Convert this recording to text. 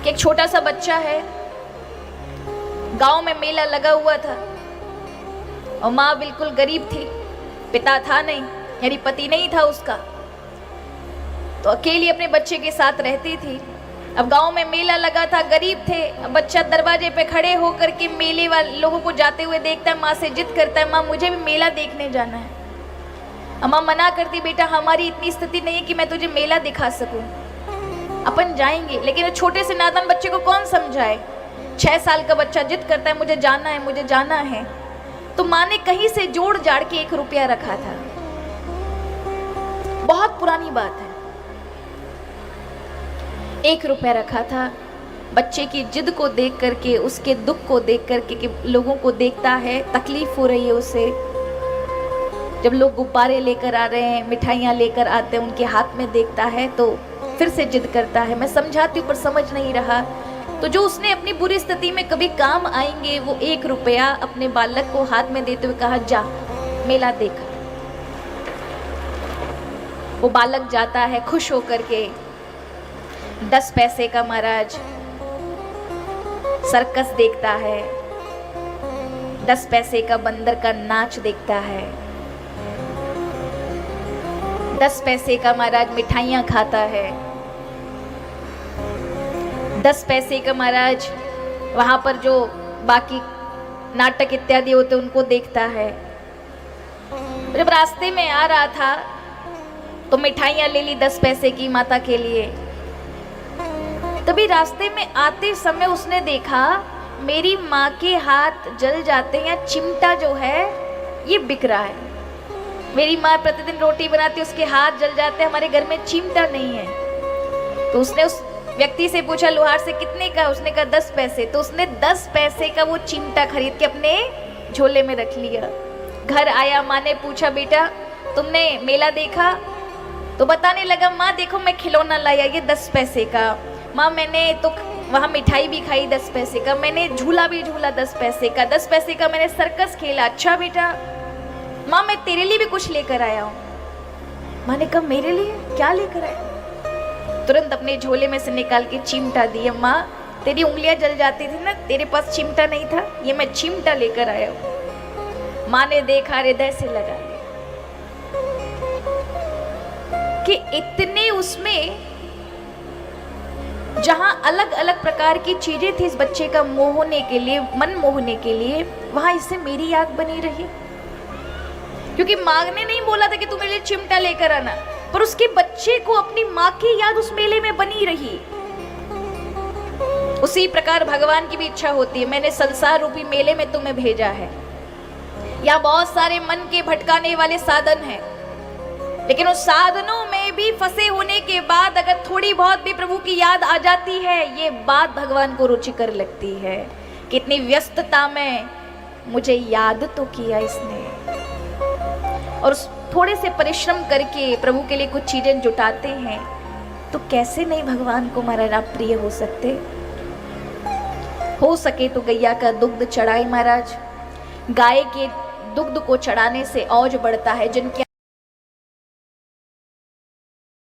कि एक छोटा सा बच्चा है, गांव में मेला लगा हुआ था और माँ बिल्कुल गरीब थी, पिता था नहीं, यानी पति नहीं था उसका, तो अकेली अपने बच्चे के साथ रहती थी। अब गांव में मेला लगा था, गरीब थे। अब बच्चा दरवाजे पे खड़े होकर के मेले वाले लोगों को जाते हुए देखता है, माँ से जिद करता है, माँ मुझे भी मेला देखने जाना है। अब माँ मना करती, बेटा हमारी इतनी स्थिति नहीं है कि मैं तुझे मेला दिखा सकूं, अपन जाएंगे। लेकिन छोटे से नादान बच्चे को कौन समझाए। 6 साल का बच्चा जिद करता है, मुझे जाना है, मुझे जाना है। तो माँ ने कहीं से जोड़ जाड़ के 1 रुपया रखा था। बहुत पुरानी बात है, 1 रुपया रखा था। बच्चे की जिद को देख करके, उसके दुख को देख करके कि लोगों को देखता है, तकलीफ हो रही है उसे। जब लोग गुब्बारे लेकर आ रहे हैं, मिठाइयाँ लेकर आते हैं, उनके हाथ में देखता है तो फिर से जिद करता है। मैं समझाती हूँ पर समझ नहीं रहा। तो जो उसने अपनी बुरी स्थिति में कभी काम आएंगे, वो 1 रुपया अपने बालक को हाथ में देते हुए कहा, जा मेला देखा। वो बालक जाता है खुश होकर के। 10 पैसे का महाराज सर्कस देखता है, 10 पैसे का बंदर का नाच देखता है, 10 पैसे का महाराज मिठाइयाँ खाता है, 10 पैसे का महाराज वहाँ पर जो बाकी नाटक इत्यादि होते उनको देखता है। जब रास्ते में आ रहा था तो मिठाइयाँ ले ली 10 पैसे की माता के लिए। तभी रास्ते में आते समय उसने देखा मेरी माँ के हाथ जल जाते हैं, चिमटा जो है ये बिक रहा है। मेरी माँ प्रतिदिन रोटी बनाती है, उसके हाथ जल जाते हैं, हमारे घर में चिमटा नहीं है। तो उसने उस व्यक्ति से पूछा, लोहार से, कितने का? उसने कहा 10 पैसे। तो उसने 10 पैसे का वो चिमटा खरीद के अपने झोले में रख लिया। घर आया, माँ ने पूछा, बेटा तुमने मेला देखा? तो बताने लगा, माँ देखो मैं खिलौना लाया, ये 10 पैसे का। माँ मैंने तो वहाँ मिठाई भी खाई 10 पैसे का, मैंने झूला भी झूला 10 पैसे का, 10 पैसे का मैंने सर्कस खेला। अच्छा बेटा, माँ मैं तेरे लिए भी कुछ लेकर आया हूँ। माँ ने कहा, मेरे लिए क्या लेकर आया? तुरंत अपने झोले में से निकाल के चिमटा दिया। माँ तेरी उंगलियां जल जाती थी ना, तेरे पास चिमटा नहीं था, ये मैं चिमटा लेकर आया हूँ। माँ ने देखा, हृदय से लगा लिया कि इतने उसमें जहां अलग अलग प्रकार की चीजें थी इस बच्चे का मोहने के लिए, मन मोहने के लिए, वहां इससे मेरी याद बनी रही। क्योंकि माँ ने नहीं बोला था कि तू मेरे लिए चिमटा लेकर आना, पर उसके बच्चे को अपनी माँ की याद उस मेले में बनी रही। उसी प्रकार भगवान की भी इच्छा होती है, मैंने संसार रूपी मेले में तुम्हें भेजा है। यहाँ बहुत सारे मन के भटकाने वाले साधन हैं, लेकिन उस साधनों में भी फंसे होने के बाद अगर थोड़ी बहुत भी प्रभु की याद आ जाती है, ये बात भगवान को रुचिकर लगती है। कितनी व्यस्तता में मुझे याद तो किया इसने। और थोड़े से परिश्रम करके प्रभु के लिए कुछ चीजें जुटाते हैं, तो कैसे नहीं भगवान को महाराज आप प्रिय हो सकते। हो सके तो गैया का दुग्ध चढ़ाए महाराज। गाय के दुग्ध को चढ़ाने से औज बढ़ता है। जिनके